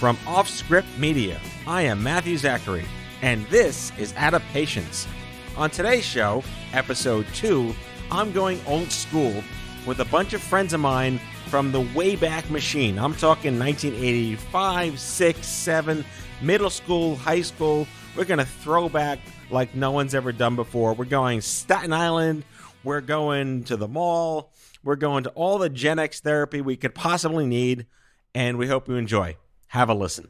From Off Script Media, I am Matthew Zachary, and this is Adaptations. On today's show, episode 2, I'm going old school with a bunch of friends of mine from the Wayback Machine. I'm talking 1985, 6, 7, middle school, high school. We're going to throw back like no one's ever done before. We're going Staten Island. We're going to the mall. We're going to all the GenX therapy we could possibly need, and we hope you enjoy. Have a listen.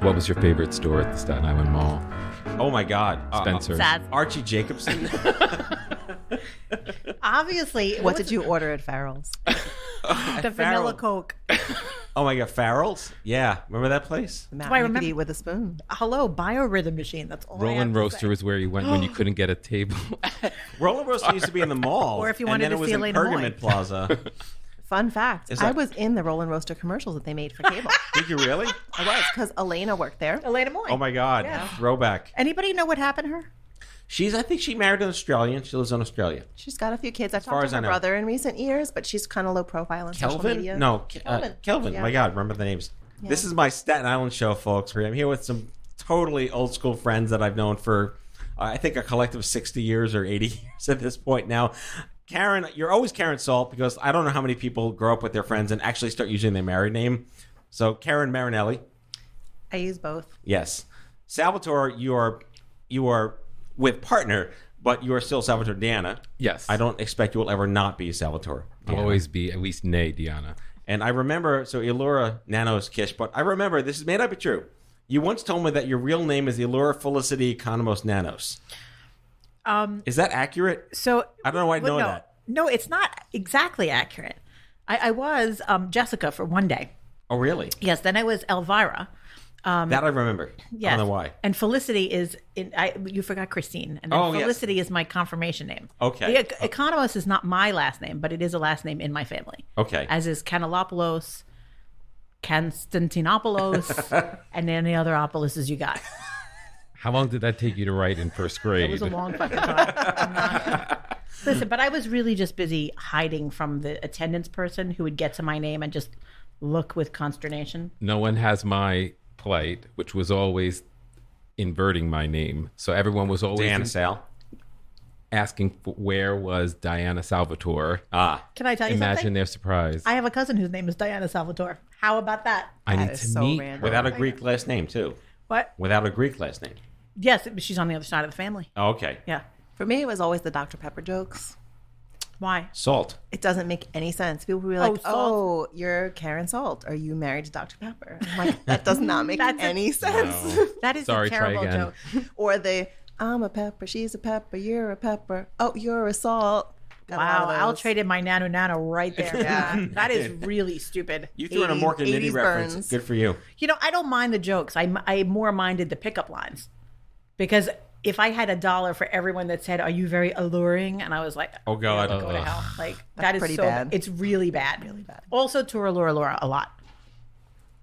What was your favorite store at the Staten Island Mall? Oh my God. Spencer's. Archie Jacobson. Obviously. What did you order at Farrell's? The vanilla Coke. Oh my God, Farrell's? Yeah. Remember that place? The I mountain you remember- could eat with a spoon. Hello, biorhythm machine. That's all I have Roland to Roaster say. was where you went when you couldn't get a table. Roller Roaster used to be in the mall. Or if you and wanted then to it see was in Elena Moy. Pergamon Plaza. Fun fact, Is I that- was in the Roland Roaster commercials that they made for cable. Did you really? I was, because Elena worked there. Elena Moy. Oh my God. Yeah. Throwback. Anybody know what happened to her? I think she married an Australian. She lives in Australia. She's got a few kids. I've far talked as to I her know. brother in recent years, but she's kind of low profile on social Kelvin? media. No, Kelvin. Kelvin. Yeah. My God, remember the names. Yeah. This is my Staten Island show, folks. I'm here with some totally old school friends that I've known for, I think, a collective 60 years or 80 years at this point now. Karen, you're always Karen Salt because I don't know how many people grow up with their friends and actually start using their married name. So Karen Marinelli. I use both. Yes. Salvatore, you are with partner, but you are still Salvatore Diana. Yes. I don't expect you will ever not be Salvatore I'll Diana. always be at least nay Diana. And I remember, so Elura Nanos Kish, but I remember, this may not be true. You once told me that your real name is Elura Felicity Economos Nanos. Is that accurate? So I don't know why I know that. No, it's not exactly accurate. I was Jessica for one day. Oh, really? Yes, then I was Elvira. That I remember. Yes. I don't know why. And Felicity is you forgot Christine. And then Oh, yes. Felicity is my confirmation name. Okay. The Economos is not my last name, but it is a last name in my family. Okay. As is Kanelopoulos, Constantinopoulos, and any other Opoulos you got. How long did that take you to write in first grade? It was a long fucking time. Listen, but I was really just busy hiding from the attendance person who would get to my name and just look with consternation. No one has my plight, which was always inverting my name. So everyone was always Diana Sal. asking where was Diana Salvatore. Can I tell you Imagine something? their surprise. I have a cousin whose name is Diana Salvatore. How about that? I That need is to so meet random. her. Without a Greek last name, too. What? Without a Greek last name. Yes, she's on the other side of the family. Oh, okay. Yeah. For me, it was always the Dr. Pepper jokes. Why? Salt. It doesn't make any sense. People will be like, Salt. oh, you're Karen Salt. Are you married to Dr. Pepper? I'm like, that does not make That's any sense. That is Sorry, a try terrible again. joke. Or the, I'm a pepper, she's a pepper, you're a pepper. Oh, you're a salt. Got a lot Wow, of I'll those. trade in my nano right there. Yeah. That is really stupid. You threw in a 80s Mork and Minnie 80s reference. burns. Good for you. You know, I don't mind the jokes. I more minded the pickup lines. Because if I had $1 for everyone that said, "Are you very alluring?" and I was like, Oh, God. go to hell. Like that is pretty so bad. It's really bad. Really bad. Also to Laura a lot.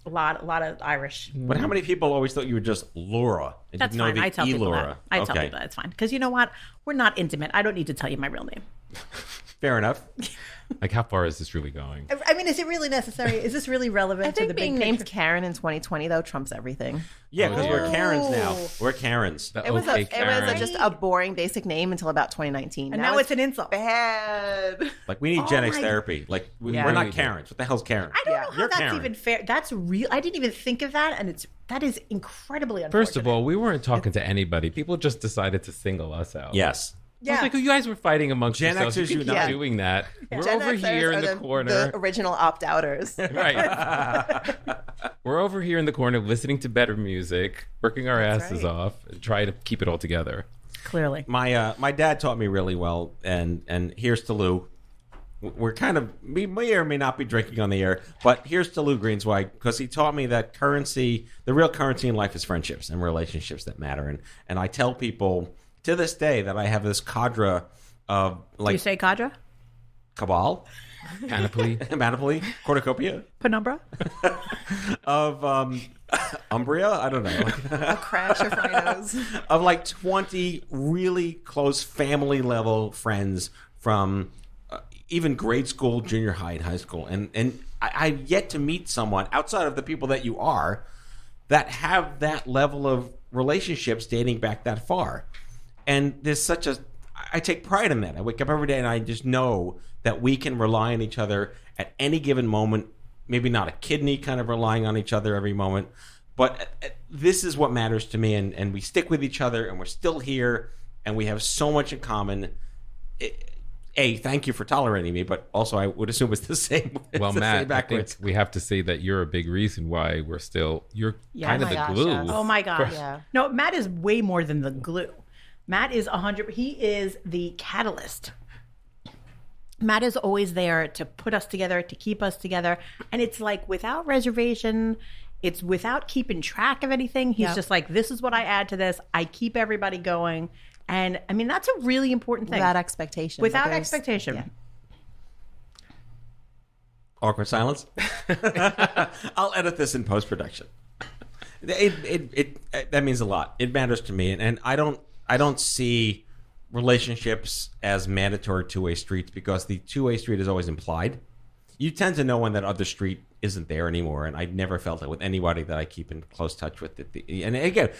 A lot of Irish. But how many people always thought you were just Laura? And That's didn't know fine. the I tell people Elura? that. I tell Okay. people that. It's fine. Because you know what? We're not intimate. I don't need to tell you my real name. Fair enough. Like, how far is this really going? I mean, is it really necessary? Is this really relevant I to the think big being named picture? Karen in 2020, though, trumps everything. Yeah, because we're dear. Karens now. We're Karens. The It was, okay it was Karen. just a boring basic name until about 2019. And now it's an insult. bad. Like, we need Gen X my- therapy. Like, Yeah. we're Really not do. Karens. What the hell's Karen? I don't Yeah. know how You're that's Karen. even fair. That's real. I didn't even think of that, and that is incredibly unfortunate. First of all, we weren't talking to anybody. People just decided to single us out. Yes. I was like, you guys were fighting amongst Gen yourselves. Xers You keep unite. doing that. We're Gen over Xers here are in the corner. The original opt-outers. Right. We're over here in the corner listening to better music, working our asses right. off, and trying to keep it all together. Clearly. My dad taught me really well, and here's to Lou. We're kind of, we may or may not be drinking on the air, but here's to Lou Greenswag, because he taught me that currency, the real currency in life is friendships and relationships that matter. And I tell people to this day that I have this cadre of, Do you like, say cadre? cabal, Panoply. manipuli, cornucopia, Penumbra? of Umbria, I don't know. A crash of rhinos. Of like 20 really close family level friends from even grade school, junior high, and high school. And I've yet to meet someone outside of the people that you are that have that level of relationships dating back that far. And there's I take pride in that. I wake up every day and I just know that we can rely on each other at any given moment. Maybe not a kidney kind of relying on each other every moment, but this is what matters to me. And we stick with each other, and we're still here, and we have so much in common. Thank you for tolerating me, but also I would assume it's the same. Well, Matt, I think we have to say that you're a big reason why you're kind of the glue. Yes. Oh my gosh. Yeah. No, Matt is way more than the glue. Matt is 100. He is the catalyst. Matt is always there to put us together, to keep us together. And it's like without reservation, it's without keeping track of anything. He's just like, this is what I add to this. I keep everybody going. And I mean, that's a really important thing. Without expectation. Without expectation. Yeah. Awkward silence. I'll edit this in post-production. That means a lot. It matters to me. And I don't see relationships as mandatory two-way streets, because the two-way street is always implied. You tend to know when that other street isn't there anymore, and I never felt it with anybody that I keep in close touch with. And again,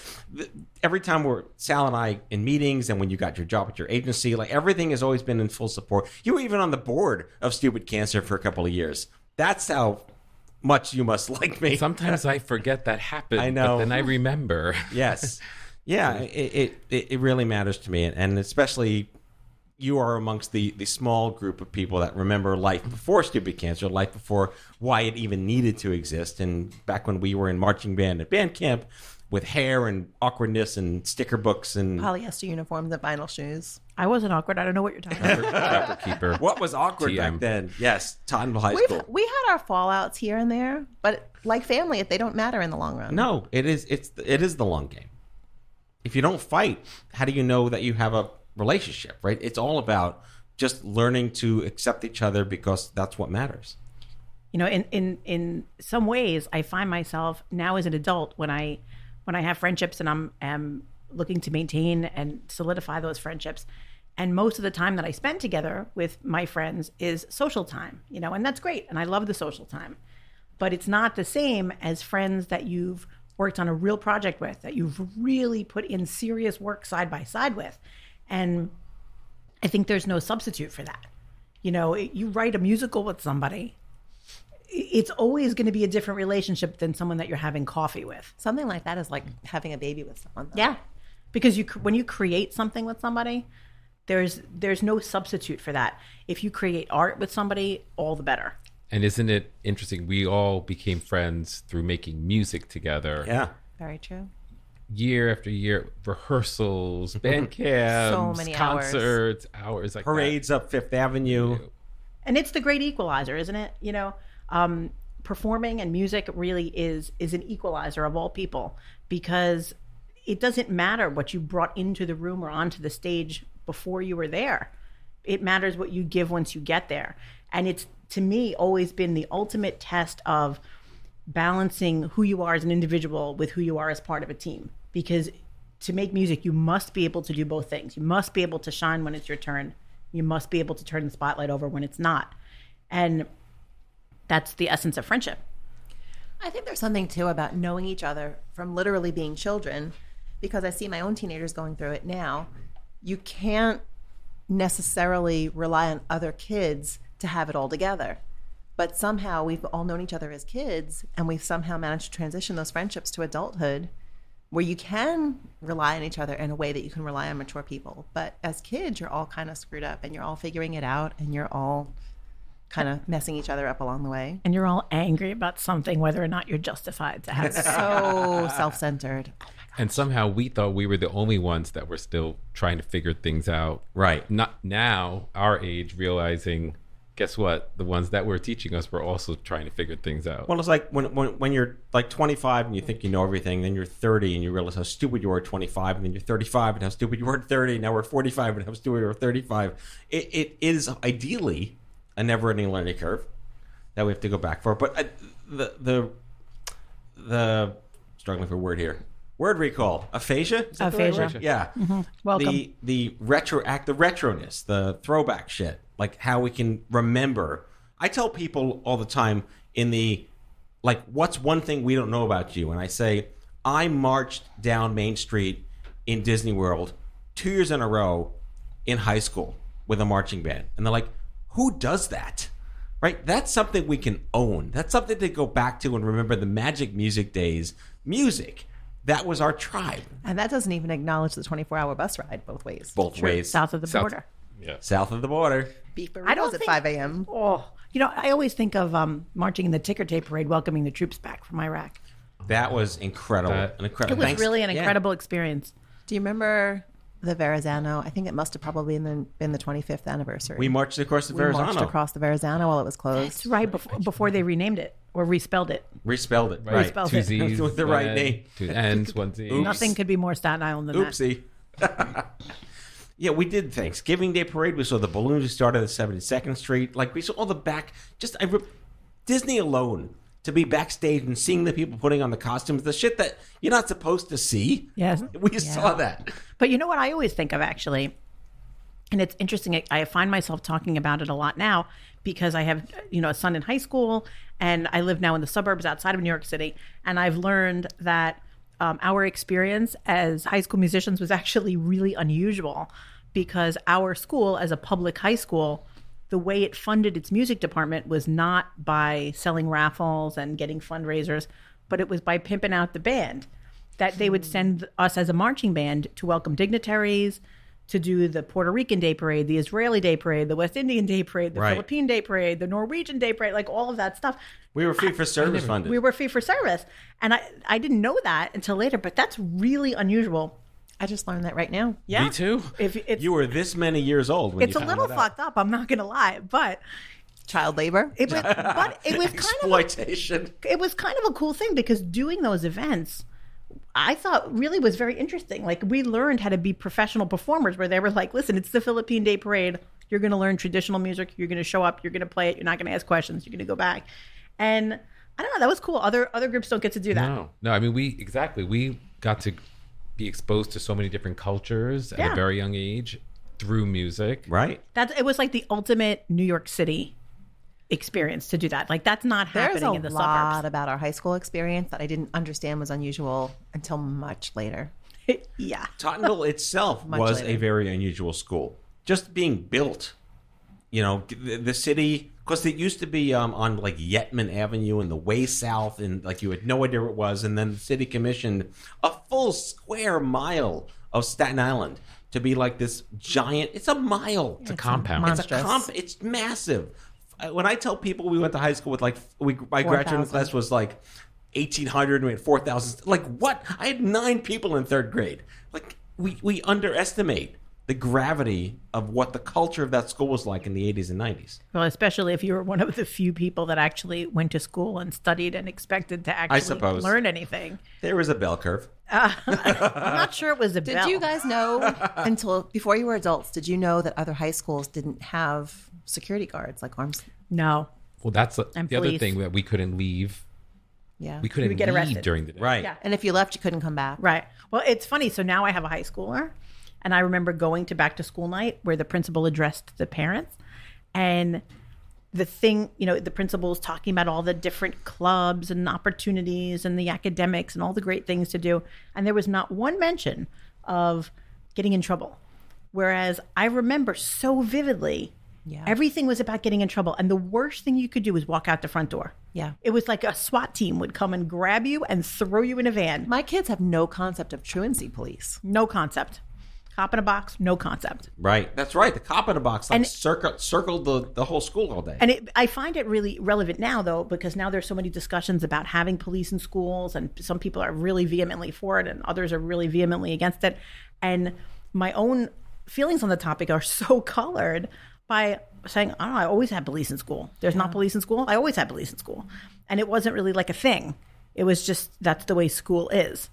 every time Sal and I in meetings, and when you got your job at your agency, like everything has always been in full support. You were even on the board of Stupid Cancer for a couple of years. That's how much you must like me. Sometimes I forget that happened. I know. But then I remember. Yes. Yeah, it really matters to me, and especially you are amongst the small group of people that remember life before Stupid Cancer, life before why it even needed to exist, and back when we were in marching band at band camp with hair and awkwardness and sticker books and Polyester uniforms and vinyl shoes. I wasn't awkward. I don't know what you're talking about. Record keeper. What was awkward TM. back then? Yes, Tottenville High We School. had our fallouts here and there, but like family, they don't matter in the long run. No, it is the long game. If you don't fight, how do you know that you have a relationship, right? It's all about just learning to accept each other, because that's what matters. You know, in some ways, I find myself now as an adult when I have friendships and I'm looking to maintain and solidify those friendships. And most of the time that I spend together with my friends is social time, you know, and that's great. And I love the social time, but it's not the same as friends that you've worked on a real project with, that you've really put in serious work side by side with. And I think there's no substitute for that. You know, you write a musical with somebody, it's always going to be a different relationship than someone that you're having coffee with. Something like that is like having a baby with someone. Though. Yeah. Because when you create something with somebody, there's no substitute for that. If you create art with somebody, all the better. And isn't it interesting? We all became friends through making music together. Yeah. Very true. Year after year, rehearsals, band camps, So many hours. concerts, hours like Parades up Fifth Avenue. And it's the great equalizer, isn't it? You know, performing and music really is an equalizer of all people, because it doesn't matter what you brought into the room or onto the stage before you were there. It matters what you give once you get there. And it's, to me, always been the ultimate test of balancing who you are as an individual with who you are as part of a team. Because to make music, you must be able to do both things. You must be able to shine when it's your turn. You must be able to turn the spotlight over when it's not. And that's the essence of friendship. I think there's something too about knowing each other from literally being children, because I see my own teenagers going through it now. You can't necessarily rely on other kids to have it all together. But somehow we've all known each other as kids, and we've somehow managed to transition those friendships to adulthood where you can rely on each other in a way that you can rely on mature people. But as kids, you're all kind of screwed up, and you're all figuring it out, and you're all kind of messing each other up along the way. And you're all angry about something, whether or not you're justified to have it. So self-centered. And somehow we thought we were the only ones that were still trying to figure things out. Right. Not now, our age, realizing, guess what? The ones that were teaching us were also trying to figure things out. Well, it's like when you're like 25 and you think you know everything, then you're 30 and you realize how stupid you were at 25, and then you're 35 and how stupid you were at 30, now we're 45 and how stupid you were at 35. It is ideally a never-ending learning curve that we have to go back for. But the struggling for a word here. Word recall. Aphasia? Is that the right Aphasia. word? Yeah. Welcome. The retroness, the throwback shit. like how we can remember. I tell people all the time what's one thing we don't know about you? And I say, I marched down Main Street in Disney World 2 years in a row in high school with a marching band. And they're like, who does that? Right? That's something we can own. That's something to go back to and remember the magic music days. Music. That was our tribe. And that doesn't even acknowledge the 24-hour bus ride both ways. Both ways. South of the border. Yeah. South of the border. Beef I don't burritos at think- 5 a.m. Oh, I always think of marching in the ticker tape parade, welcoming the troops back from Iraq. That was incredible. It was really an incredible experience. Do you remember the Verrazano? I think it must have probably been the 25th anniversary. We marched across the We Verrazano. marched across the Verrazano while it was closed. That's right, before they renamed it or respelled it. Respelled it. Right. Right. Respelled Two it. Z's. With the right one N, name. 2 N's, 1 Z. Oops. Nothing could be more Staten Island than that. Oopsie. Yeah, we did Thanksgiving Day parade. We saw the balloons. We started at 72nd Street. Like, we saw all the back. Disney alone, to be backstage and seeing the people putting on the costumes, the shit that you're not supposed to see. Yes. We saw that. But you know what I always think of, actually? And it's interesting. I find myself talking about it a lot now because I have, a son in high school, and I live now in the suburbs outside of New York City. And I've learned that our experience as high school musicians was actually really unusual because our school, as a public high school, the way it funded its music department was not by selling raffles and getting fundraisers, but it was by pimping out the band. That they would send us as a marching band to welcome dignitaries, to do the Puerto Rican Day Parade, the Israeli Day Parade, the West Indian Day Parade, the Right. Philippine Day Parade, the Norwegian Day Parade, like all of that stuff. We were fee for service funded. We were fee for service. And I didn't know that until later, but that's really unusual. I just learned that right now. Yeah. Me too. If it's, You were this many years old when it's you a found little that out. fucked up, I'm not going to lie, but Child labor. it was, but it was kind Exploitation. of a cool thing because doing those events, I thought really was very interesting. Like, we learned how to be professional performers where they were like, listen, it's the Philippine Day Parade. You're going to learn traditional music. You're going to show up. You're going to play it. You're not going to ask questions. You're going to go back. And I don't know. That was cool. Other groups don't get to do that. No. I mean, we got to be exposed to so many different cultures at Yeah. a very young age through music. Right? It was like the ultimate New York City experience to do that. Like, that's not There's happening a in the lot suburbs. about our high school experience that I didn't understand was unusual until much later. Yeah. Tottenville itself Much was later. a very unusual school. Just being built, the city, because it used to be on like Yetman Avenue and the way south, and like you had no idea where it was. And then the city commissioned a full square mile of Staten Island to be like this giant. It's a mile. It's a compound. monstrous. It's massive. When I tell people we went to high school with my graduating 4,000. class was like 1,800 and we had 4,000. Like, what? I had 9 people in 3rd grade. Like, we underestimate the gravity of what the culture of that school was like in the 80s and 90s. Well, especially if you were one of the few people that actually went to school and studied and expected to actually suppose. learn anything. There was a bell curve. I'm not sure it was a Did bell. you guys know until before you were adults? Did you know that other high schools didn't have security guards like arms? No. Well, that's And the other police. thing that we couldn't leave. Yeah. We couldn't would get leave arrested. during the day. Right. Yeah. And if you left, you couldn't come back. Right. Well, it's funny. So now I have a high schooler, and I remember going to back to school night where the principal addressed the parents, and the thing, the principal's talking about all the different clubs and opportunities and the academics and all the great things to do, and there was not one mention of getting in trouble. Whereas I remember so vividly, everything was about getting in trouble, and the worst thing you could do was walk out the front door. Yeah. It was like a SWAT team would come and grab you and throw you in a van. My kids have no concept of truancy police. No concept. Cop in a box, no concept. Right. That's right. The cop in a box like And- circled the whole school all day. And I find it really relevant now, though, because now there's so many discussions about having police in schools, and some people are really vehemently for it, and others are really vehemently against it. And my own feelings on the topic are so colored by saying, I don't know, I always had police in school. There's not police in school. I always had police in school. And it wasn't really like a thing. It was just, that's the way school is.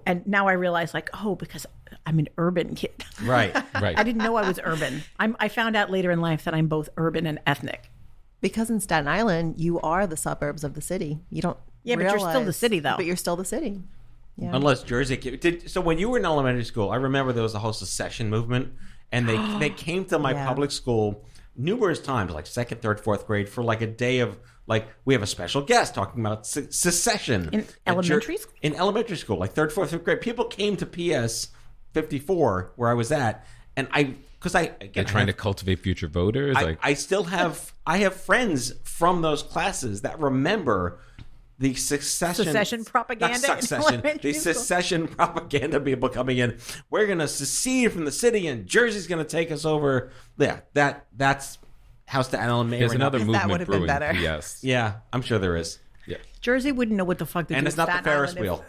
And now I realize, because I'm an urban kid. Right. Right. I didn't know I was urban. I found out later in life that I'm both urban and ethnic. Because in Staten Island, you are the suburbs of the city. You don't Yeah, but you're still the realize- city, though. But you're still the city. Yeah. Unless Jersey. So when you were in elementary school, I remember there was a whole secession movement. and they came to my public school numerous times, like second, third, fourth grade, for like a day of like we have a special guest talking about secession In elementary school? In elementary school, like third, fourth, fifth grade, people came to PS 54 where I was at, and They're trying to cultivate future voters. I still have friends from those classes that remember the secession propaganda. Not succession, the secession propaganda people coming in. We're going to secede from the city, and Jersey's going to take us over. Yeah, that's how Staten Island may. There's another movement that would have been brewing. better. Yes. Yeah, I'm sure there is. Yeah. Jersey wouldn't know what the fuck to do. And it's with not the Staten Ferris Island wheel.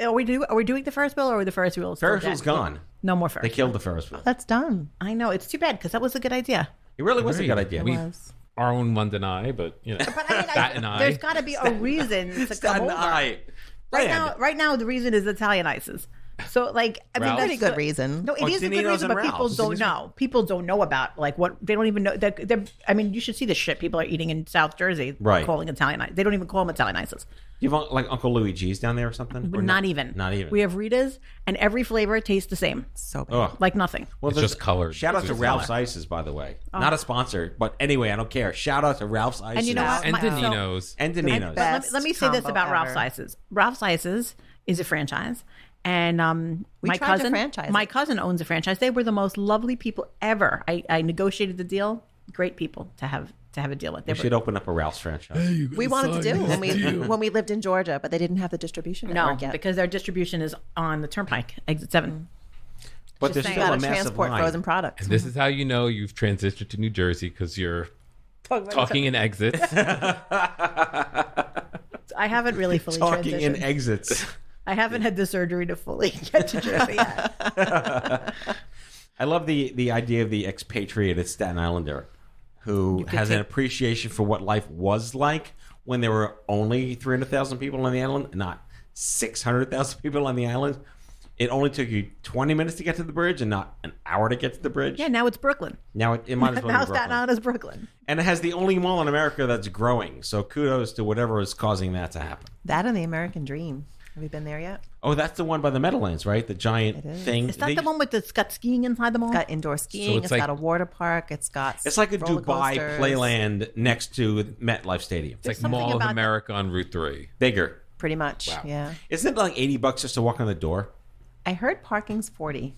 Are we doing the Ferris wheel, or are the Ferris wheel? Ferris wheel's gone. No more Ferris. They killed the Ferris wheel. That's done. I know, it's too bad because that was a good idea. It really was a good Right. idea. We was. our own London Eye, but you know, But I mean, Staten Eye. there's got to be a reason to come Staten over. Eye. Right now, the reason is Italian ices. So, like, I mean, Ralph's? that's Pretty good reason. No, it Or is a good Danino's reason, and but people Ralph's. don't know. People don't know about like what they don't even know. I mean, you should see the shit people are eating in South Jersey. Right. Calling Italian ice. They don't even call them Italian ices. You have like Uncle Luigi's down there or something? Or Not even. Not even. We have Rita's, and every flavor tastes the same, So bad. Ugh. like nothing. Well, It's there's- just colored. Shout out to It's Ralph's color. Ices, by the way. Not a sponsor, but anyway, I don't care. Shout out to Ralph's Ices. And you know what? and My- so- Danino's. And Danino's. best Let me say this combo about Ralph's ever. Ices. Ralph's Ices is a franchise, and my tried to cousin, franchise it. my cousin owns a franchise. They were the most lovely people ever. I negotiated the deal. Great people to have a deal with. They We were- should open up a Ralph's franchise. We wanted to do it when we lived in Georgia, but they didn't have the distribution no, network yet. because their distribution is on the Turnpike, Exit 7. But there's saying. still Got a to massive transport line. frozen products. This is how you know you've transitioned to New Jersey because you're talking in exits. I haven't really fully Talking in transitioned. exits. I haven't had the surgery to fully get to Jersey yet. I love the idea of the expatriated Staten Islander who has an appreciation for what life was like when there were only 300,000 people on the island, not 600,000 people on the island. It only took you 20 minutes to get to the bridge and not an hour to get to the bridge. Yeah, now it's Brooklyn. Now it might as well Now be Staten Brooklyn. Island is Brooklyn. And it has the only mall in America that's growing. So kudos to whatever is causing that to happen. That and the American Dream. Have you been there yet? Oh, that's the one by the Meadowlands, right? The giant It is. thing. Is that They- the one with the got skiing inside the mall? It's got indoor skiing. it's It's like- got a water park. It's got It's like a roller Dubai coasters. playland next to MetLife Stadium. It's like something Mall of about America on Route 3. Bigger. Pretty much. Wow. Yeah. Isn't it like $80 just to walk in the door? I heard parking's 40.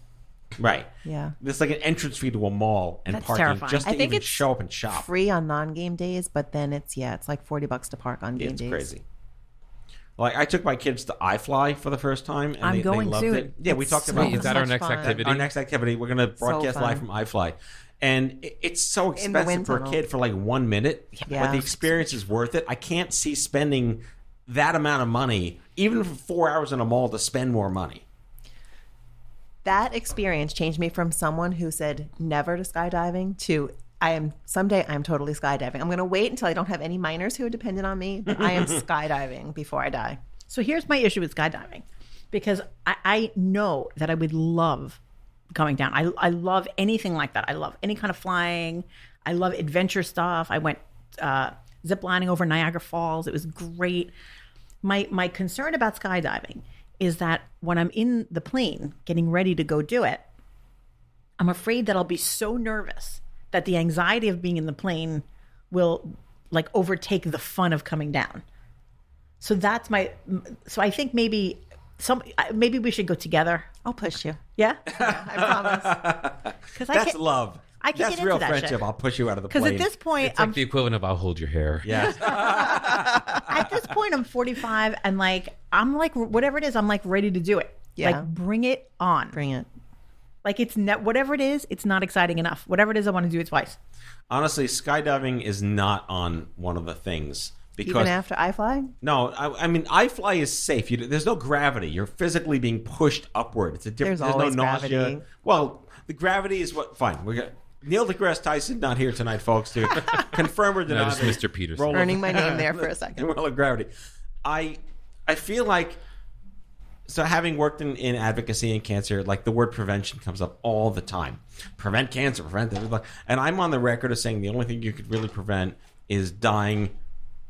Right. Yeah. There's like an entrance fee to a mall and That's parking terrifying. just to I think even it's show up and shop. Free on non-game days, but then it's like $40 to park on game It's days. crazy. Like I took my kids to iFly for the first time, and I'm they going loved soon. it. Yeah, we It's talked so about Wait, is this. that our much next fun. activity? Our next activity. We're going to broadcast fun. live from iFly, and it's so In the expensive wind for a tunnel. kid for like 1 minute, Yeah. but the experience is worth it. I can't see spending that amount of money, even for 4 hours in a mall, to spend more money. That experience changed me from someone who said never to skydiving to someday I'm totally skydiving. I'm going to wait until I don't have any minors who are dependent on me, but I am skydiving before I die. So here's my issue with skydiving, because I know that I would love going down. I love anything like that. I love any kind of flying. I love adventure stuff. I went zip lining over Niagara Falls. It was great. My concern about skydiving is that when I'm in the plane getting ready to go do it, I'm afraid that I'll be so nervous that the anxiety of being in the plane will like overtake the fun of coming down. So that's so I think maybe we should go together. I'll push you. Yeah? I promise. Because That's love. I can That's get into real that friendship. shit. I'll push you out of the Because plane. at this point, It's like the equivalent of I'll hold your hair. Yes. at this point, I'm 45, and like I'm like whatever it is, I'm like ready to do it. Yeah. Like bring it on. Bring it. Like it's whatever it is, it's not exciting enough. Whatever it is, I want to do it twice. Honestly, skydiving is not on one of the things. Because Even after I fly? no, I mean, iFly is safe. There's no gravity. You're physically being pushed upward. It's a different. There's always no nausea. gravity. Well, the gravity is what. Fine, we got Neil deGrasse Tyson not here tonight, folks, to confirm or deny. No, just the Mr. Peterson. role of- Earning my name there for a second. role of gravity. I feel like. So having worked in advocacy and cancer, like the word prevention comes up all the time. Prevent cancer, prevent this. And I'm on the record of saying the only thing you could really prevent is dying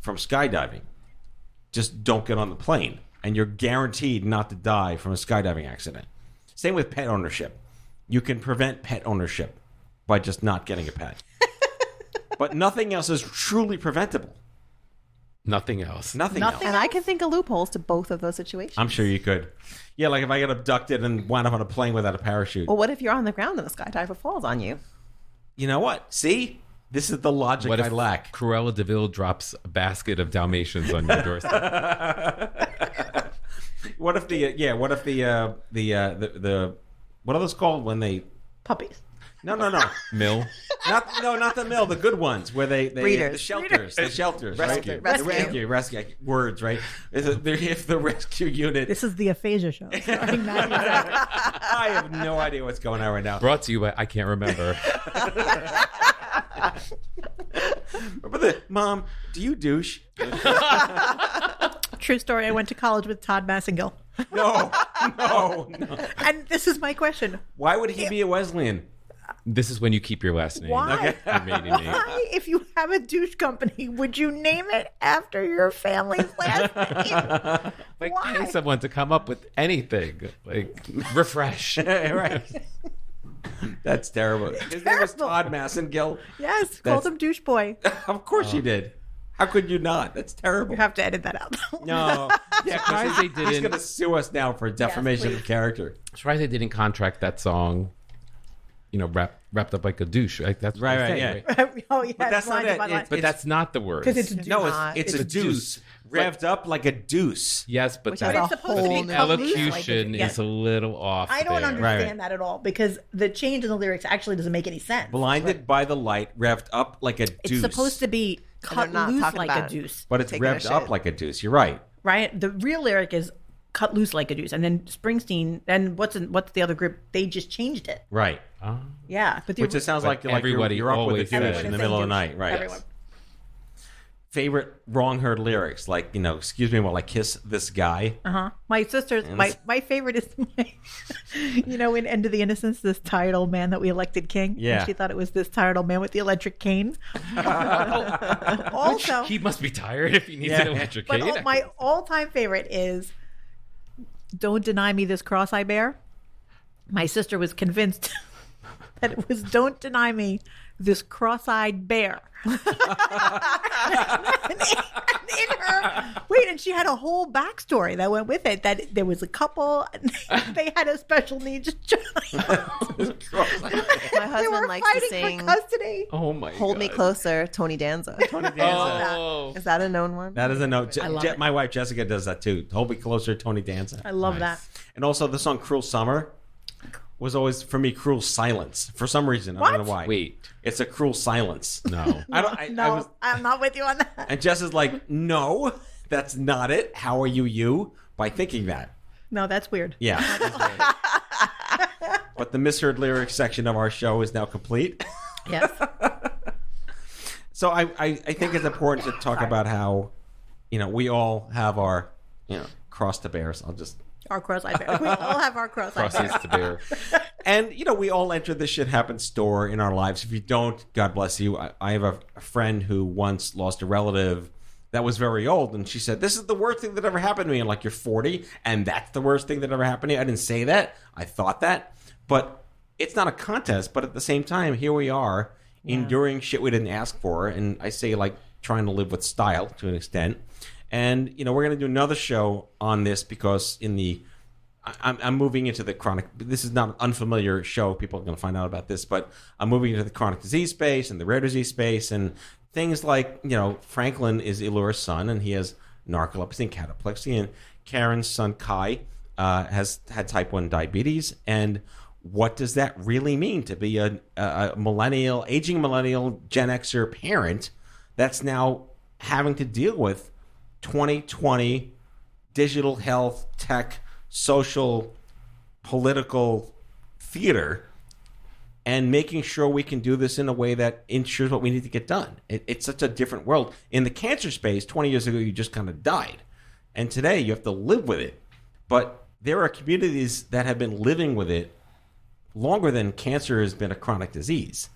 from skydiving. Just don't get on the plane, and you're guaranteed not to die from a skydiving accident. Same with pet ownership. you can prevent pet ownership by just not getting a pet. But nothing else is truly preventable. Nothing else. Nothing else. And I can think of loopholes to both of those situations. I'm sure you could. Yeah, like if I get abducted and wind up on a plane without a parachute. Well, what if you're on the ground and the skydiver falls on you? You know what? See? This is the logic What I if lack. Cruella de Vil drops a basket of Dalmatians on your doorstep? What if the what are those called when they Puppies. No. Mill? Not the mill, the good ones where they Breeders. the shelters, Rescue. right? The rescue words, right? If the rescue unit This is the aphasia show. Starring Matthew Zachary. I have no idea what's going on right now. Brought to you by I can't remember. Mom, do you douche? True story. I went to college with Todd Massengill. No. And this is my question. Why would he be a Wesleyan? This is when you keep your last name. Why? Okay. Your maiden name. Why, if you have a douche company, would you name it after your family's last name? Like, Why? pay someone to come up with anything. Like, refresh. Right. That's terrible. His name was Todd Massengill. Yes, called him douche boy. Of course you did. How could you not? That's terrible. You have to edit that out. No. Yeah, Surprised they he's didn't. going to sue us now for defamation please. of character. Surprised they didn't contract that song, wrapped up like a douche. Like, that's what Right, they right, say, yeah. Oh, yeah. But that's not it. But that's not the word. Because it's No, not. it's a deuce. Revved up like a deuce. Yes, but Which that, is a it's supposed to whole be the cut loose like elocution it- yeah. is a little off. I don't there. understand Right. that at all because the change in the lyrics actually doesn't make any sense. Blinded by the light, revved up like a It's deuce. supposed to be cut not loose talking like a about- deuce, But it's Taking a revved up shit. like a deuce. You're right. right? The real lyric is cut loose like a deuce, and then Springsteen and what's the other group? They just changed it. Right. Oh. Yeah, but the Which it sounds like everybody you're up with a always douche says- in the middle of the night. Right. Everyone. Favorite wrong heard lyrics, like, excuse me while I kiss this guy. My sister's my favorite is in End of the Innocents, this tired old man that we elected king. Yeah. And she thought it was this tired old man with the electric cane. Also, He must be tired if he needs Yeah. an electric but cane. my all-time favorite is "Don't Deny Me This Cross I Bear." My sister was convinced that it was "Don't Deny Me This Cross-Eyed Bear." and she had a whole backstory that went with it, that there was a couple and they had a special needs child. My They husband were likes to fighting sing for custody. Oh my Hold Me God. Closer, Tony Danza. Oh. Is that a known one? That is a note. love it. My wife Jessica does that too. Hold Me Closer, Tony Danza. I love Nice. that. And also the song Cruel Summer was always, for me, Cruel Silence. For some reason. I don't know why. Wait. It's a cruel silence. No. No, I'm not with you on that. And Jess is like, no, that's not it. How are you? By thinking that. No, that's weird. Yeah. But the misheard lyrics section of our show is now complete. Yes. So I think it's important to talk about how, we all have our, cross to bears. I'll just... Our cross-eyed bear. We all have our cross-eyed bear. Crosses to bear. And, we all enter the shit happens store in our lives. If you don't, God bless you. I have a friend who once lost a relative that was very old. And she said, this is the worst thing that ever happened to me. And like, you're 40 and that's the worst thing that ever happened to you. I didn't say that. I thought that. But it's not a contest. But at the same time, here we are enduring shit we didn't ask for. And I say, like, trying to live with style to an extent. And, we're going to do another show on this because I'm moving into the chronic. This is not an unfamiliar show. People are going to find out about this, but I'm moving into the chronic disease space and the rare disease space and things like, Franklin is Elura's son and he has narcolepsy and cataplexy, and Karen's son Kai has had type 1 diabetes. And what does that really mean to be a aging millennial Gen Xer parent that's now having to deal with 2020 digital health, tech, social, political theater, and making sure we can do this in a way that ensures what we need to get done. It's such a different world. In the cancer space, 20 years ago, you just kind of died. And today, you have to live with it. But there are communities that have been living with it longer than cancer has been a chronic disease.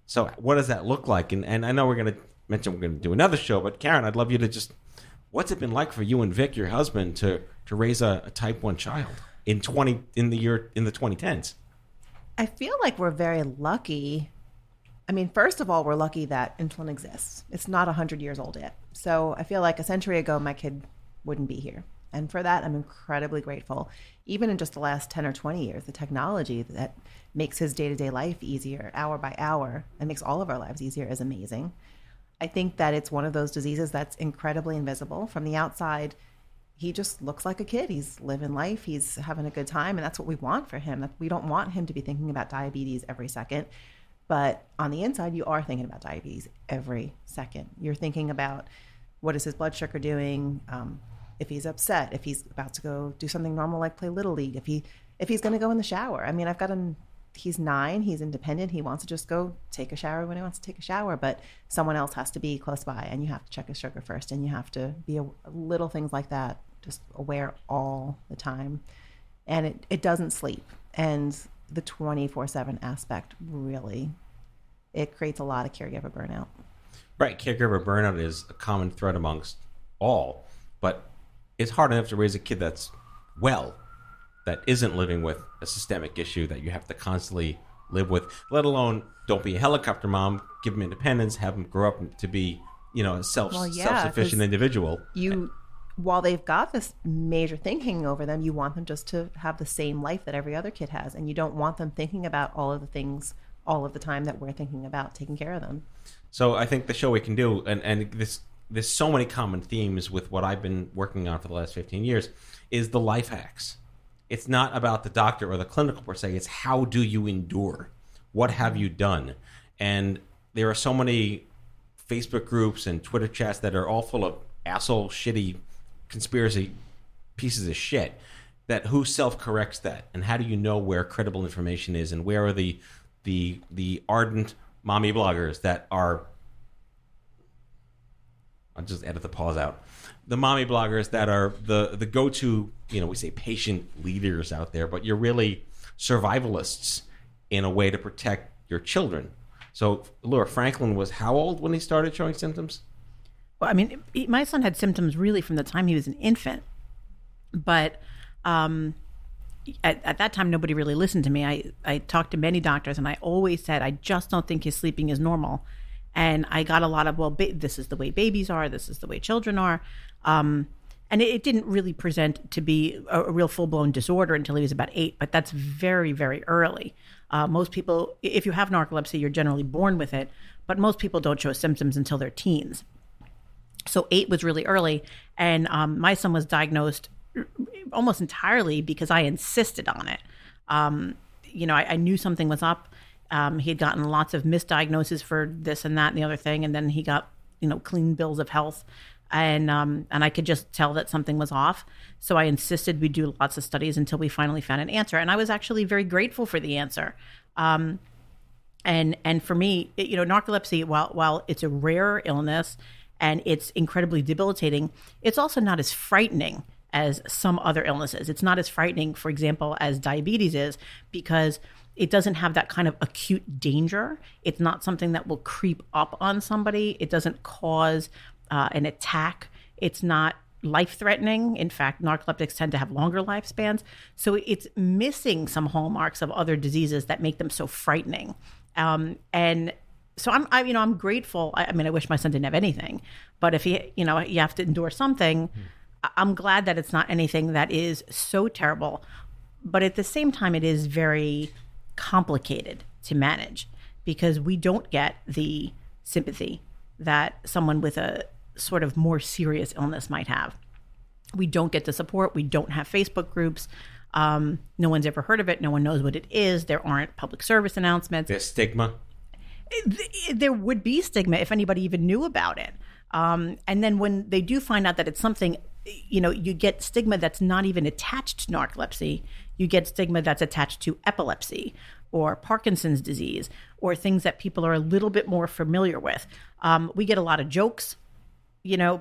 So what does that look like? And I know we're going to mention we're going to do another show, but Karen, I'd love you to just... What's it been like for you and Vic, your husband, to raise a type 1 child in the 2010s? I feel like we're very lucky. I mean, first of all, we're lucky that insulin exists. It's not 100 years old yet. So I feel like a century ago, my kid wouldn't be here. And for that, I'm incredibly grateful. Even in just the last 10 or 20 years, the technology that makes his day-to-day life easier, hour by hour, and makes all of our lives easier is amazing. I think that it's one of those diseases that's incredibly invisible. From the outside, he just looks like a kid. He's living life. He's having a good time. And that's what we want for him. We don't want him to be thinking about diabetes every second. But on the inside, you are thinking about diabetes every second. You're thinking about what is his blood sugar doing, if he's upset, if he's about to go do something normal like play Little League, if he's going to go in the shower. I mean, I've got him, he's 9, he's independent, he wants to just go take a shower when he wants to take a shower, but someone else has to be close by, and you have to check his sugar first, and you have to be little things like that, just aware all the time. And it doesn't sleep. And the 24/7 aspect really, it creates a lot of caregiver burnout. Right. Caregiver burnout is a common thread amongst all, but it's hard enough to raise a kid that's well, that isn't living with a systemic issue that you have to constantly live with, let alone don't be a helicopter mom, give them independence, have them grow up to be, a self-sufficient individual. While they've got this major thing hanging over them, you want them just to have the same life that every other kid has. And you don't want them thinking about all of the things all of the time that we're thinking about taking care of them. So I think the show we can do, and there's so many common themes with what I've been working on for the last 15 years, is the life hacks. It's not about the doctor or the clinical per se. It's how do you endure? What have you done? And there are so many Facebook groups and Twitter chats that are all full of asshole, shitty, conspiracy pieces of shit, that who self-corrects that? And how do you know where credible information is? And where are the ardent mommy bloggers that are... I'll just edit the pause out. The mommy bloggers that are the go-to, we say patient leaders out there, but you're really survivalists in a way to protect your children. So Laura, Franklin was how old when he started showing symptoms? Well, I mean, my son had symptoms really from the time he was an infant. But at that time, nobody really listened to me. I talked to many doctors, and I always said, I just don't think his sleeping is normal. And I got a lot of, this is the way babies are. This is the way children are. And it didn't really present to be a real full-blown disorder until he was about 8. But that's very, very early. Most people, if you have narcolepsy, you're generally born with it. But most people don't show symptoms until they're teens. So 8 was really early. And my son was diagnosed almost entirely because I insisted on it. I knew something was up. He had gotten lots of misdiagnoses for this and that and the other thing. And then he got, clean bills of health. And I could just tell that something was off. So I insisted we do lots of studies until we finally found an answer. And I was actually very grateful for the answer. And for me, narcolepsy, while it's a rare illness and it's incredibly debilitating, it's also not as frightening as some other illnesses. It's not as frightening, for example, as diabetes is, because it doesn't have that kind of acute danger. It's not something that will creep up on somebody. It doesn't cause an attack. It's not life-threatening. In fact, narcoleptics tend to have longer lifespans. So it's missing some hallmarks of other diseases that make them so frightening. And so I'm grateful. I mean, I wish my son didn't have anything, but if you have to endure something, I'm glad that it's not anything that is so terrible. But at the same time, it is very complicated to manage because we don't get the sympathy that someone with a sort of more serious illness might have. We don't get the support. We don't have Facebook groups. No one's ever heard of it. No one knows what it is. There aren't public service announcements. There's stigma. There would be stigma if anybody even knew about it. And then when they do find out that it's something, you get stigma that's not even attached to narcolepsy. You get stigma that's attached to epilepsy or Parkinson's disease or things that people are a little bit more familiar with. We get a lot of jokes,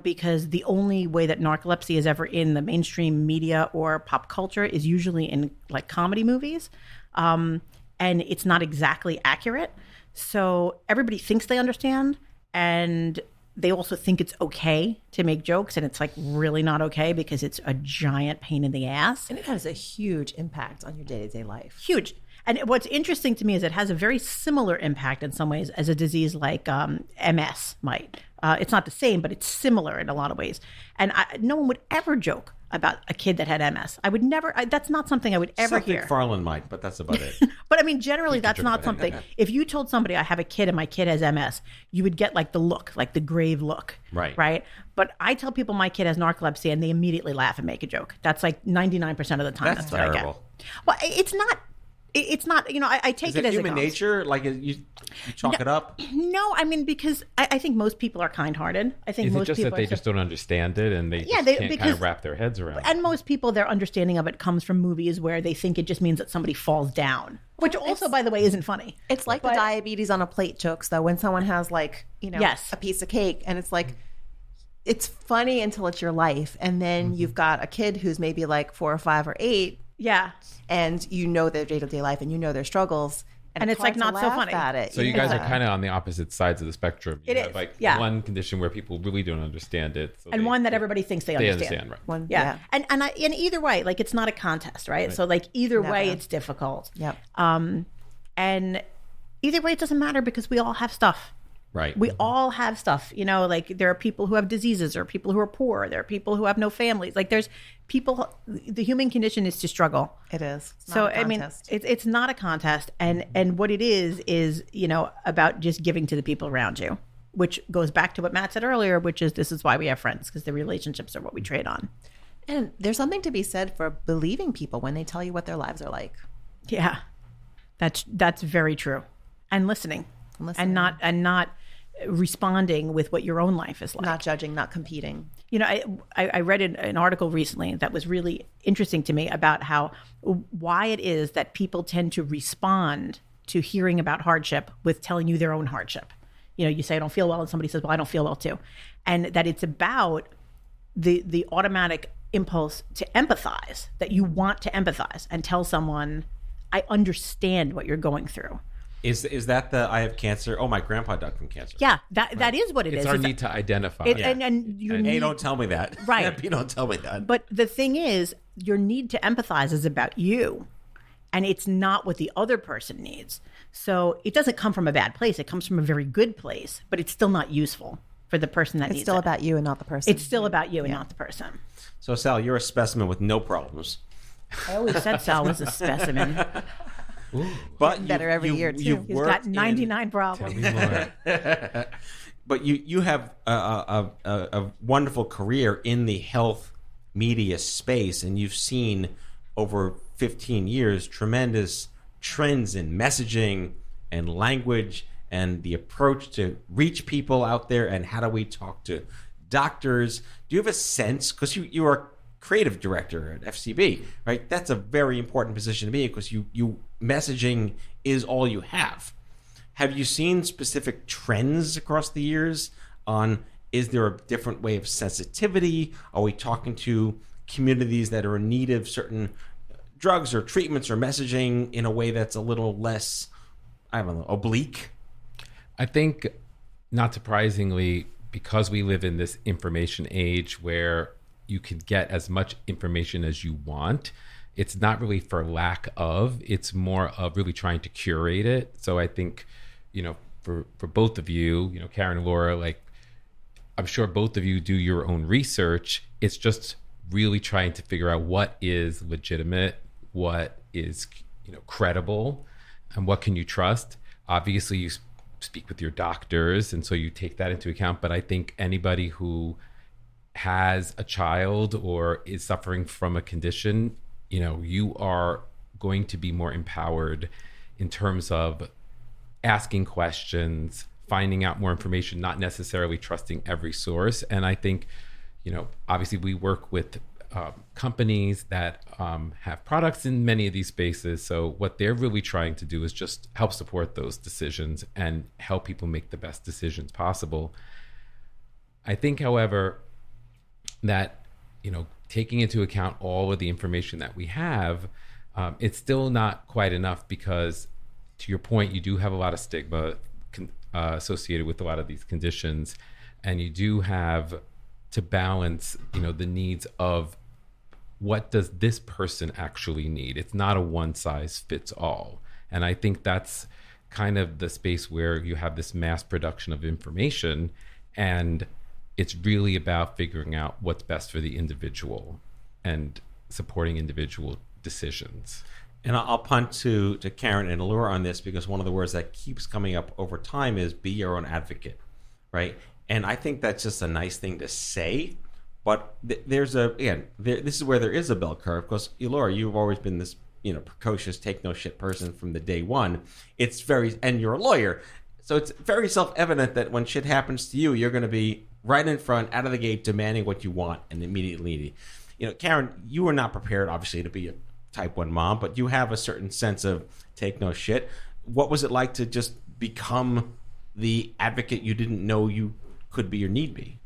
because the only way that narcolepsy is ever in the mainstream media or pop culture is usually in like comedy movies. And it's not exactly accurate. So everybody thinks they understand, and they also think it's okay to make jokes, and it's like really not okay because it's a giant pain in the ass. And it has a huge impact on your day-to-day life. Huge. And what's interesting to me is it has a very similar impact in some ways as a disease like MS might. It's not the same, but it's similar in a lot of ways. And no one would ever joke about a kid that had MS. I would never. That's not something I would ever Seth hear. MacFarlane might, but that's about it. But I mean, generally, that's not something. If you told somebody I have a kid and my kid has MS, you would get like the look, like the grave look. Right. Right. But I tell people my kid has narcolepsy and they immediately laugh and make a joke. That's like 99% of the time. That's what I get. terrible. Well, it's not. It's not, I take Is it it as human it goes. nature? Like you chalk it up? No, I mean, because I think most people are kind-hearted. I think Is it most just people that they are just don't understand it and they just can't kind of wrap their heads around it? And most people, their understanding of it comes from movies where they think it just means that somebody falls down, which also, by the way, isn't funny. It's like the diabetes on a plate jokes, though, when someone has like, Yes. a piece of cake and it's like, it's funny until it's your life. And then you've got a kid who's maybe like 4 or 5 or 8. Yeah. And their day-to-day life and their struggles. And it's like hard to not so laugh funny. at it. So you guys are kind of on the opposite sides of the spectrum. You It have is, like yeah. one condition where people really don't understand it. So And one that everybody thinks they they understand. right. One, Yeah. And either way, like it's not a contest, right? So like either way, it's difficult. Yep. And either way, it doesn't matter because we all have stuff. Right. We all have stuff, like there are people who have diseases, there are people who are poor, there are people who have no families. Like there's people, the human condition is to struggle. It is. It's So, not a I mean, contest. it's not a contest. And what it is, about just giving to the people around you, which goes back to what Matt said earlier, which is this is why we have friends, because the relationships are what we trade on. And there's something to be said for believing people when they tell you what their lives are like. Yeah, that's very true. And listening. And not responding with what your own life is like. Not judging, not competing. I read an article recently that was really interesting to me about why it is that people tend to respond to hearing about hardship with telling you their own hardship. You say I don't feel well, and somebody says, well, I don't feel well too. And that it's about the automatic impulse to empathize, that you want to empathize and tell someone, I understand what you're going through. Is that the I have cancer? Oh, my grandpa died from cancer. Yeah, that is what it is. It's our need to identify. And your A, need, don't tell me that. Right. B, don't tell me that. But the thing is, your need to empathize is about you, and it's not what the other person needs. So it doesn't come from a bad place. It comes from a very good place, but it's still not useful for the person that It's needs still it. about you and not the person. It's still about you and not the person. So, Sal, you're a specimen with no problems. I always said Sal was a specimen. But better every year, too. He's got 99 problems. But you have a wonderful career in the health media space, and you've seen over 15 years tremendous trends in messaging and language and the approach to reach people out there, and how do we talk to doctors. Do you have a sense, because you are creative director at FCB, right? That's a very important position to be, because you messaging is all you have. Have you seen specific trends across the years on, is there a different way of sensitivity? Are we talking to communities that are in need of certain drugs or treatments or messaging in a way that's a little less, I don't know, oblique? I think, not surprisingly, because we live in this information age where you can get as much information as you want, it's not really for lack of, it's more of really trying to curate it. So I think, for both of you, Karen and Laura, like, I'm sure both of you do your own research. It's just really trying to figure out what is legitimate, what is, credible, and what can you trust. Obviously, you speak with your doctors, and so you take that into account. But I think anybody who has a child or is suffering from a condition, you are going to be more empowered in terms of asking questions, finding out more information, not necessarily trusting every source. And I think, obviously we work with companies that have products in many of these spaces. So what they're really trying to do is just help support those decisions and help people make the best decisions possible. I think, however, that, taking into account all of the information that we have, it's still not quite enough, because to your point, you do have a lot of stigma associated with a lot of these conditions, and you do have to balance, the needs of what does this person actually need. It's not a one size fits all. And I think that's kind of the space where you have this mass production of information, and it's really about figuring out what's best for the individual and supporting individual decisions. And I'll punt to Karen and Allure on this, because one of the words that keeps coming up over time is be your own advocate, right? And I think that's just a nice thing to say. But this is where there is a bell curve, because Allure, you've always been this precocious, take no shit person from the day one. And you're a lawyer, so it's very self-evident that when shit happens to you, you're going to be right in front, out of the gate, demanding what you want and immediately. Karen, you were not prepared, obviously, to be a type 1 mom, but you have a certain sense of take no shit. What was it like to just become the advocate you didn't know you could be or need be?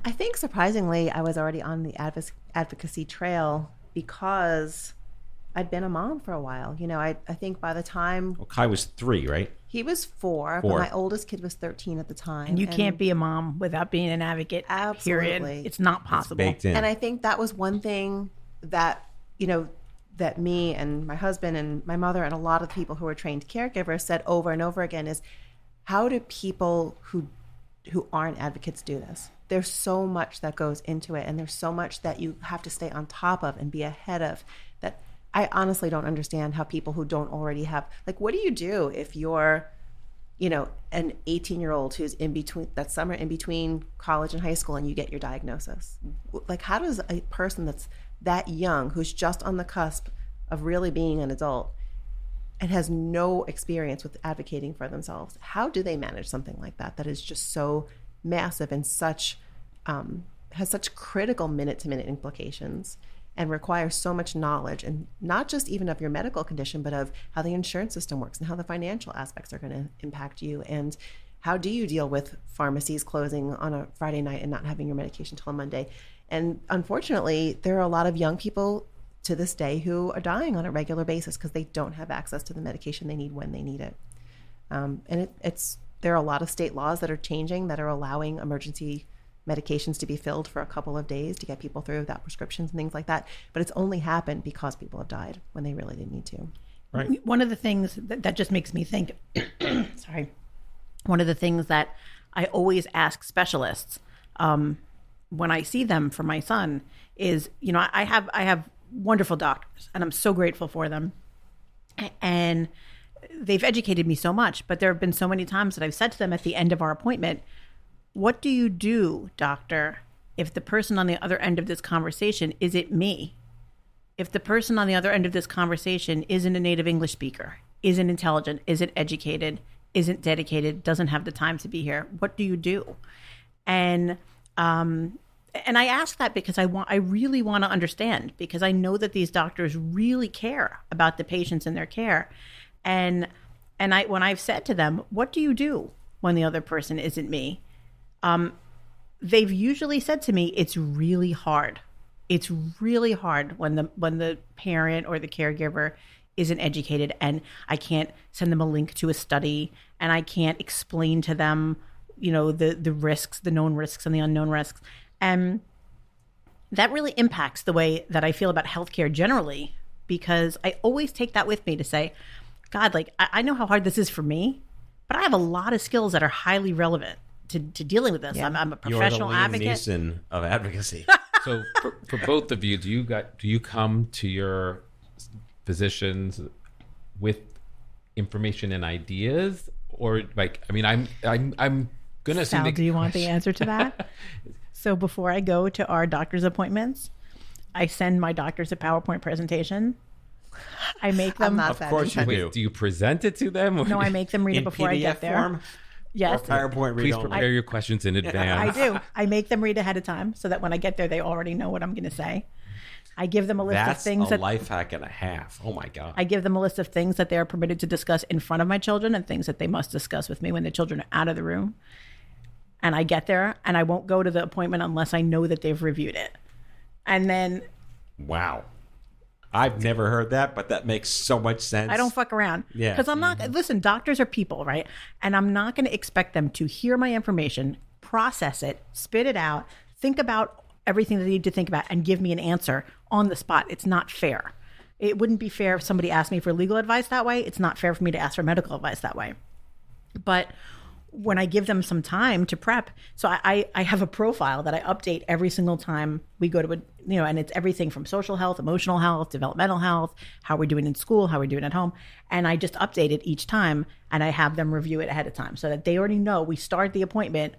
I think surprisingly, I was already on the advocacy trail because I'd been a mom for a while. I think by the time... Well, Kai was 3, right? He was 4, but my oldest kid was 13 at the time. And you can't be a mom without being an advocate. Absolutely. Period. It's not possible. It's baked in. And I think that was one thing that, that me and my husband and my mother and a lot of people who are trained caregivers said over and over again is, how do people who aren't advocates do this? There's so much that goes into it, and there's so much that you have to stay on top of and be ahead of, that I honestly don't understand how people who don't already have, what do you do if you're, an 18-year-old who's that summer in between college and high school, and you get your diagnosis? How does a person that's that young, who's just on the cusp of really being an adult and has no experience with advocating for themselves, how do they manage something like that is just so massive and has such critical minute-to-minute implications and requires so much knowledge, and not just even of your medical condition, but of how the insurance system works and how the financial aspects are going to impact you, and how do you deal with pharmacies closing on a Friday night and not having your medication till a Monday. And unfortunately, there are a lot of young people to this day who are dying on a regular basis because they don't have access to the medication they need when they need it. And there are a lot of state laws that are changing that are allowing emergency medications to be filled for a couple of days to get people through without prescriptions and things like that. But it's only happened because people have died when they really didn't need to. Right. One of the things that just makes me think, sorry, one of the things that I always ask specialists when I see them for my son is, I have wonderful doctors, and I'm so grateful for them. And they've educated me so much, but there have been so many times that I've said to them at the end of our appointment, what do you do, doctor, if the person on the other end of this conversation isn't me? If the person on the other end of this conversation isn't a native English speaker, isn't intelligent, isn't educated, isn't dedicated, doesn't have the time to be here, what do you do? And I ask that because I really want to understand, because I know that these doctors really care about the patients in their care. And when I've said to them, what do you do when the other person isn't me? They've usually said to me, it's really hard. It's really hard when the parent or the caregiver isn't educated, and I can't send them a link to a study, and I can't explain to them, the risks, the known risks and the unknown risks. And that really impacts the way that I feel about healthcare generally, because I always take that with me to say, God, I know how hard this is for me, but I have a lot of skills that are highly relevant to dealing with this. Yeah. I'm a professional advocate. You're the Liam Neeson of advocacy. So for both of you, do you come to your physicians with information and ideas, or I'm gonna assume Sal, do you want the answer to that? So before I go to our doctor's appointments, I send my doctors a PowerPoint presentation. I make them. Of course you do. Do you present it to them? No, I make them read it before PDF I get there. Form? Yes. Or PowerPoint read Please only? prepare your questions in advance. I do. I make them read ahead of time so that when I get there, they already know what I'm going to say. I give them a list of things. That's a life hack and a half. Oh my God. I give them a list of things that they are permitted to discuss in front of my children and things that they must discuss with me when the children are out of the room. And I get there, and I won't go to the appointment unless I know that they've reviewed it. And then... Wow. I've never heard that, but that makes so much sense. I don't fuck around. Yeah. Because I'm not... Listen, doctors are people, right? And I'm not going to expect them to hear my information, process it, spit it out, think about everything they need to think about, and give me an answer on the spot. It's not fair. It wouldn't be fair if somebody asked me for legal advice that way. It's not fair for me to ask for medical advice that way. But when I give them some time to prep, so I have a profile that I update every single time we go to a, and it's everything from social health, emotional health, developmental health, how we're doing in school, how we're doing at home. And I just update it each time, and I have them review it ahead of time so that they already know we start the appointment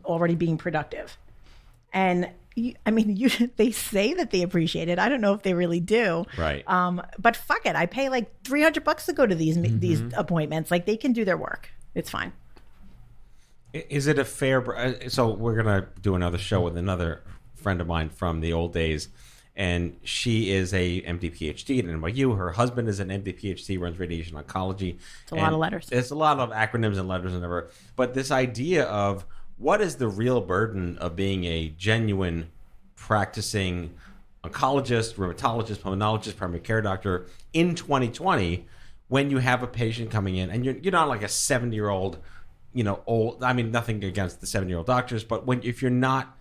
already being productive. And they say that they appreciate it. I don't know if they really do. Right. But fuck it. I pay like $300 to go to these appointments. Like, they can do their work. It's fine. Is it a fair... So we're going to do another show with another friend of mine from the old days, and she is a MD PhD at NYU. Her husband is an MD PhD, runs radiation oncology. It's a lot of letters. It's a lot of acronyms and letters and whatever. But this idea of what is the real burden of being a genuine practicing oncologist, rheumatologist, pulmonologist, primary care doctor in 2020 when you have a patient coming in and you're not like a 70-year-old, old. I mean, nothing against the 70-year-old doctors, but if you're not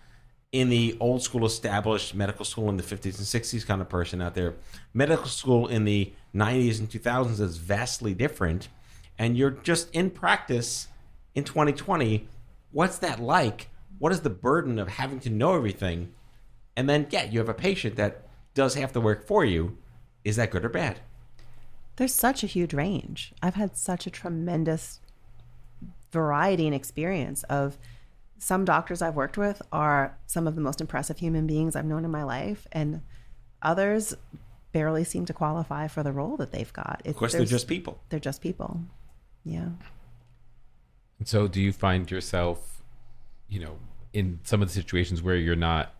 in the old school established medical school in the 50s and 60s kind of person out there, medical school in the 90s and 2000s is vastly different, and you're just in practice in 2020. What's that like? What is the burden of having to know everything? And then, you have a patient that does half the work for you. Is that good or bad? There's such a huge range. I've had such a tremendous variety and experience of some doctors I've worked with are some of the most impressive human beings I've known in my life, and others barely seem to qualify for the role that they've got. Of course, they're just people. They're just people. Yeah. And so do you find yourself, in some of the situations where you're not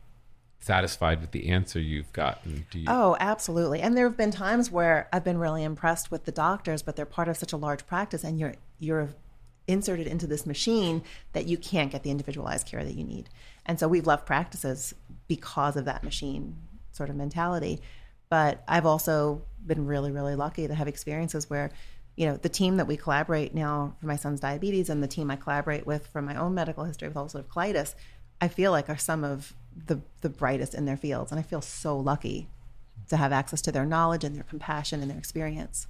satisfied with the answer you've gotten? Oh, absolutely. And there have been times where I've been really impressed with the doctors, but they're part of such a large practice, and you're inserted into this machine that you can't get the individualized care that you need. And so we've left practices because of that machine sort of mentality. But I've also been really, really lucky to have experiences where, the team that we collaborate now for my son's diabetes and the team I collaborate with for my own medical history with ulcerative colitis, I feel like are some of the brightest in their fields. And I feel so lucky to have access to their knowledge and their compassion and their experience.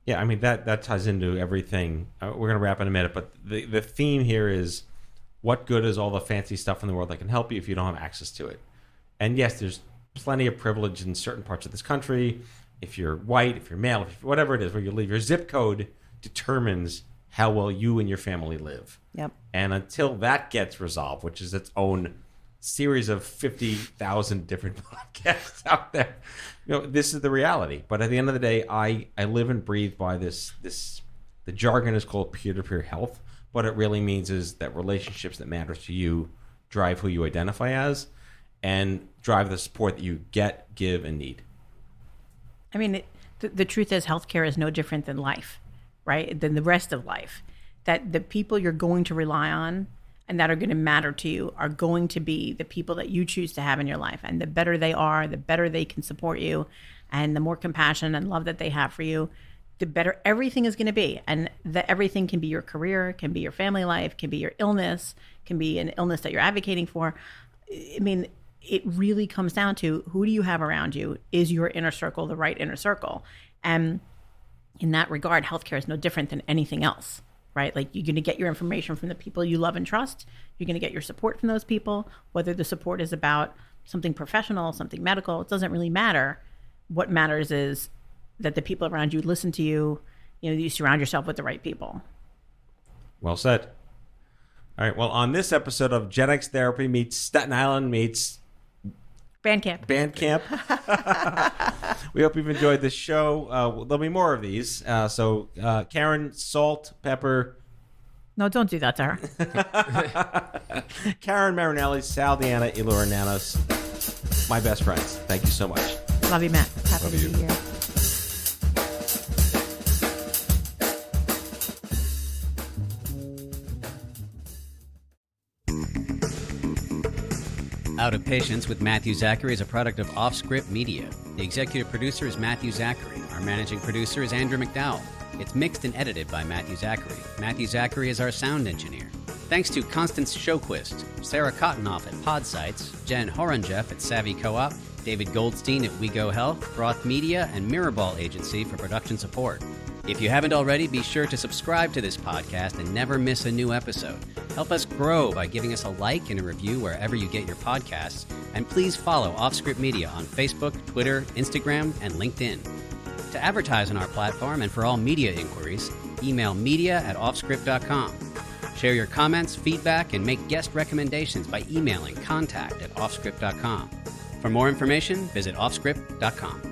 Yeah, I mean, that ties into everything. We're going to wrap in a minute, but the theme here is what good is all the fancy stuff in the world that can help you if you don't have access to it? And yes, there's plenty of privilege in certain parts of this country. If you're white, if you're male, whatever it is, where you live, your zip code determines how well you and your family live. Yep. And until that gets resolved, which is its own series of 50,000 different podcasts out there, this is the reality. But at the end of the day, I live and breathe by this. The jargon is called peer-to-peer health. What it really means is that relationships that matter to you drive who you identify as and drive the support that you get, give, and need. I mean, the truth is healthcare is no different than life, right? Than the rest of life. That the people you're going to rely on and that are going to matter to you are going to be the people that you choose to have in your life. And the better they are, the better they can support you, and the more compassion and love that they have for you, the better everything is going to be. And that everything can be your career, can be your family life, can be your illness, can be an illness that you're advocating for. I mean, it really comes down to who do you have around you? Is your inner circle the right inner circle? And in that regard, healthcare is no different than anything else, right? Like, you're going to get your information from the people you love and trust. You're going to get your support from those people, whether the support is about something professional, something medical. It doesn't really matter. What matters is that the people around you listen to you, you surround yourself with the right people. Well said. All right. Well, on this episode of GenX Therapy meets Staten Island meets Bandcamp. We hope you've enjoyed this show. There'll be more of these. So Karen, salt, pepper. No, don't do that to her. Karen Marinelli, Sal Deanna, Ilora Nanos, my best friends. Thank you so much. Love you, Matt. Happy to be here. Out of Patience with Matthew Zachary is a product of Offscript Media. The executive producer is Matthew Zachary. Our managing producer is Andrew McDowell. It's mixed and edited by Matthew Zachary. Matthew Zachary is our sound engineer. Thanks to Constance Shoquist, Sarah Cottonoff at Podsites, Jen Horonjeff at Savvy Co-op, David Goldstein at We Go Health, Broth Media, and Mirrorball Agency for production support. If you haven't already, be sure to subscribe to this podcast and never miss a new episode. Help us grow by giving us a like and a review wherever you get your podcasts. And please follow Offscript Media on Facebook, Twitter, Instagram, and LinkedIn. To advertise on our platform and for all media inquiries, email media@offscript.com. Share your comments, feedback, and make guest recommendations by emailing contact@offscript.com. For more information, visit offscript.com.